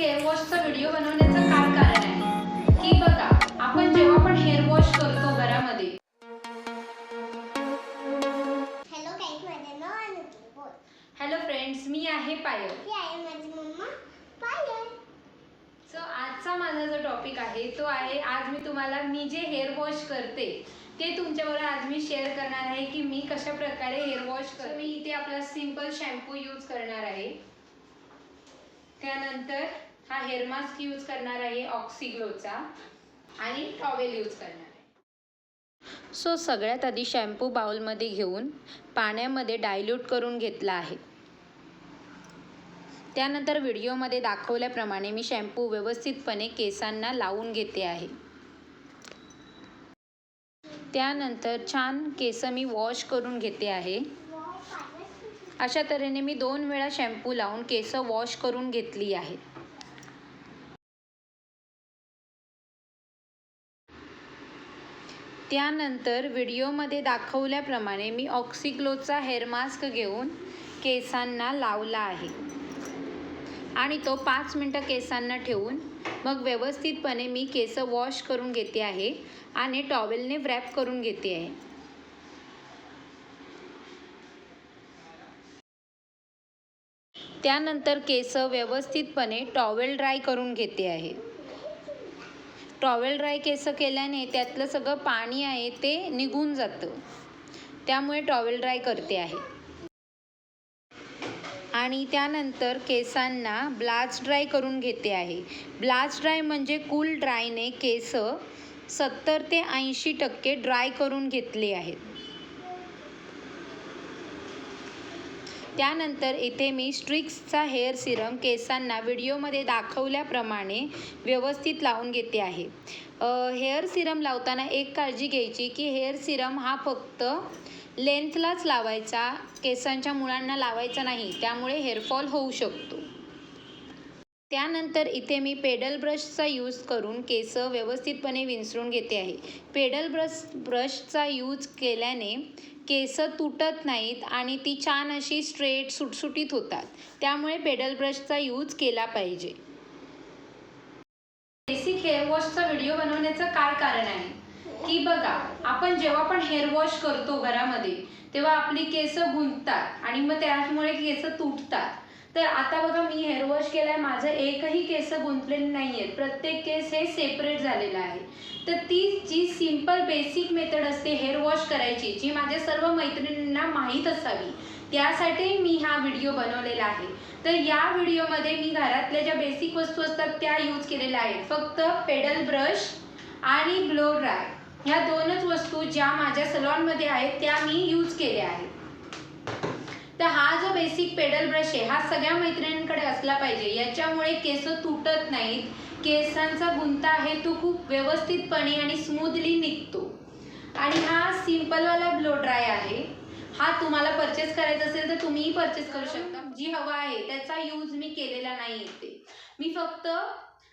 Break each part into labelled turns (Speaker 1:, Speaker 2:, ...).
Speaker 1: Hair वॉशचा video बनवण्याचं काय कारण आहे की बघा, आपण जेव्हा पण हेअर वॉश करतो घरामध्ये. हॅलो फ्रेंड्स, मी आहे पायल.
Speaker 2: माझी मम्मा पायल.
Speaker 1: सो आजचा माझा जो टॉपिक आहे तो आहे, आज मी तुम्हाला मी जे हेअर वॉश करते ते तुमच्याबरोबर आज मी शेअर करणार आहे की मी कशा प्रकारे हेअर वॉश करते. मी इथे आपला सिंपल शॅम्पू यूज करणार आहे. त्यानंतर हा हेअर मास्क यूज करणार आहे ऑक्सिग्लोचा आणि टॉवेल यूज करणार आहे. सो सगळ्यात आधी शॅम्पू बाउलमध्ये घेऊन पाण्यामध्ये डायल्यूट करून घेतला आहे. त्यानंतर व्हिडिओमध्ये दाखवल्याप्रमाणे मी शॅम्पू व्यवस्थितपणे केसांना लावून घेते आहे. त्यानंतर छान केस मी वॉश करून घेते आहे. अशा तऱ्हेने मी 2 वेळा शॅम्पू लावून केस वॉश करून घेतली आहेत. त्यानंतर व्हिडिओमध्ये दाखवल्याप्रमाणे मी ऑक्सिग्लोचा हेअर मास्क घेऊन केसांना लावला आहे आणि तो 5 मिनटं केसांना ठेवून मग व्यवस्थितपणे मी केस वॉश करून घेते आहे आणि टॉवेलने व्रॅप करून घेते आहे. त्यानंतर केस व्यवस्थितपणे टॉवेल ड्राय करून घेते आहे. टॉवेल ड्राय केस केल्याने त्यातलं सगळं पाणी आहे ते निघून जातं, त्यामुळे टॉवेल ड्राय करते आहे. आणि त्यानंतर केसांना ब्लास्ट ड्राय करून घेते आहे. ब्लास्ट ड्राय म्हणजे कूल ड्रायने केस 70 ते 80% ड्राय करून घेतले आहेत. त्यानंतर इथे मी स्ट्रिक्सचा हेअर सिरम केसांना व्हिडिओमध्ये दाखवल्याप्रमाणे व्यवस्थित लावून घेते आहे. हेअर सिरम लावताना एक काळजी घ्यायची की हेअर सिरम हा फक्त लेंथलाच लावायचा, केसांच्या मुळांना लावायचा नाही, त्यामुळे हेअरफॉल होऊ शकतो. त्यानंतर इथे मी पेडल ब्रशचा यूज करून केस व्यवस्थितपणे विंचरून घेते आहे. पेडल ब्रशचा यूज केल्याने केस तुटत नाहीत आणि ती छान अशी स्ट्रेट सुटसुटीत होतात, त्यामुळे पेडल ब्रशचा यूज केला पाहिजे. बेसिक हेअर वॉशचा व्हिडिओ बनवण्याचं काय कारण आहे की बघा, आपण जेव्हा पण हेअर वॉश करतो घरामध्ये तेव्हा आपली केस गुंततात आणि मग त्यामुळे केस तुटतात. तर आता बघा, मी हेअर वॉश केलाय, माझं एकही केस गुंतलेले नाही आहेत, प्रत्येक केस हे सेपरेट झालेलं आहे. तर ती जी सिंपल बेसिक मेथड असते हेअर वॉश करायची, जी माझ्या सर्व मैत्रिणींना माहीत असावी, त्यासाठी मी हा व्हिडिओ बनवलेला आहे. तर या व्हिडिओमध्ये मी घरातल्या ज्या बेसिक वस्तू असतात त्या यूज केलेल्या आहेत. फक्त पेडल ब्रश आणि ब्लो ड्राय ह्या 2च वस्तू ज्या माझ्या सलॉनमध्ये आहेत त्या मी यूज केल्या आहेत. तर हा जो बेसिक पेडल ब्रश आहे हा सगळ्या मैत्रिणींकडे असला पाहिजे. याच्यामुळे केस तुटत नाहीत, केसांचा गुंता आहे तो खूप व्यवस्थितपणे आणि स्मूथली निघतो. आणि हा सिंपलवाला ब्लो ड्राय आहे. हा तुम्हाला परचेस करायचा असेल तर तुम्हीही परचेस करू शकता. जी हवा आहे त्याचा यूज मी केलेला नाही इथे. मी फक्त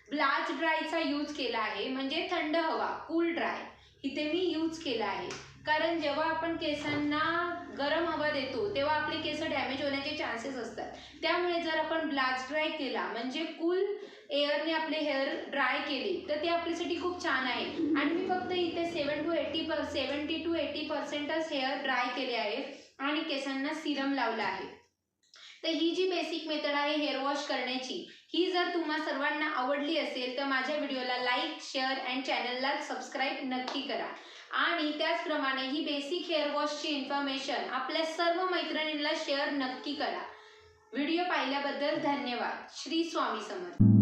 Speaker 1: ब्लास्ट ड्रायचा यूज केला आहे, म्हणजे थंड हवा, कूल ड्राय इथे मी यूज केला आहे. कारण जेव्हा आपण केसांना गरम हवा देतो तेव्हा आपले केस डॅमेज होण्याचे चान्सेस असतात. त्यामुळे जर आपण ब्लास्ट ड्राय केला म्हणजे कूल एअरने आपले हेअर ड्राय केले तर ते आपल्यासाठी खूप छान आहे. आणि मी फक्त इथे 70 to 80%च हेअर ड्राय केले आहे आणि केसांना सिरम लावला आहे. तर ही जी बेसिक मेथड आहे हेअर वॉश करण्याची, ही जर तुम्हा सर्वांना आवडली असेल तर माझ्या व्हिडिओला लाईक, शेअर अँड चॅनलला सबस्क्राईब नक्की करा. आणि त्याचप्रमाणे ही बेसिक हेअर वॉशची इन्फॉर्मेशन आपल्या सर्व मैत्रिणींना शेअर नक्की करा. व्हिडिओ पाहिल्याबद्दल धन्यवाद. श्री स्वामी समर्थ.